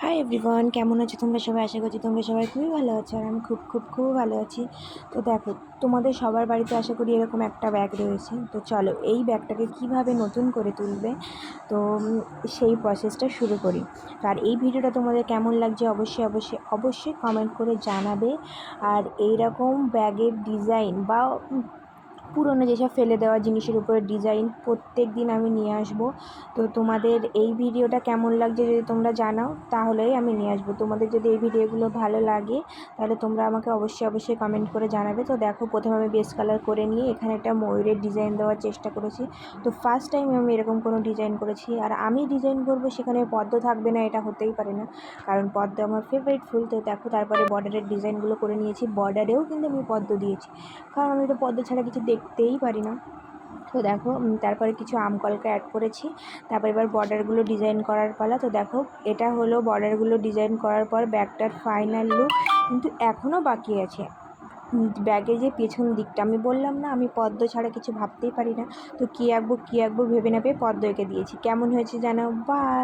Hi everyone, কেমন আছো তোমরা সবাই? আশা করছি তোমরা সবাই খুবই ভালো আছো, আর আমি খুব ভালো আছি। তো দেখো, তোমাদের সবার বাড়িতে আশা করি এরকম একটা ব্যাগ রয়েছে। তো চলো এই ব্যাগটাকে কিভাবে নতুন করে তুলবে, তো সেই প্রসেসটা শুরু করি। তো আর এই ভিডিওটা তোমাদের কেমন লাগছে অবশ্যই কমেন্ট করে জানাবে। আর এইরকম ব্যাগের ডিজাইন বা পুরনো যেসব ফেলে দেওয়া জিনিসের উপরে ডিজাইন প্রত্যেক দিন আমি নিয়ে আসবো। তো তোমাদের এই ভিডিওটা কেমন লাগছে যদি তোমরা জানাও, তাহলেই আমি নিয়ে আসবো। তোমাদের যদি এই ভিডিওগুলো ভালো লাগে তাহলে তোমরা আমাকে অবশ্যই কমেন্ট করে জানাবে। তো দেখো, প্রথমে আমি বেস কালার করে নিয়ে এখানে একটা ময়ূরের ডিজাইন দেওয়ার চেষ্টা করেছি। তো ফার্স্ট টাইম আমি এরকম কোনো ডিজাইন করেছি, আর আমি ডিজাইন করবো সেখানে পদ্ম থাকবে না, এটা হতেই পারে না, কারণ পদ্ম আমার ফেভারিট ফুল। তো দেখো, তারপরে বর্ডারের ডিজাইনগুলো করে নিয়েছি। বর্ডারেও কিন্তু আমি পদ্ম দিয়েছি, কারণ আমি তো পদ্ম ছাড়া কিছু দেখতেই পারি না। তো দেখো, তারপরে কিছু আম কলকা অ্যাড করেছি। তারপর এবার বর্ডারগুলো ডিজাইন করার পালা। তো দেখো, এটা হলো বর্ডারগুলো ডিজাইন করার পর ব্যাগটার ফাইনাল লুক। কিন্তু এখনও বাকি আছে ব্যাগের যে পেছন দিকটা। আমি বললাম না, আমি পদ্ম ছাড়া কিছু ভাবতেই পারি না। তো কী আঁকবো ভেবে না পেয়ে পদ্ম এঁকে দিয়েছি। কেমন হয়েছে জানাও। বাই।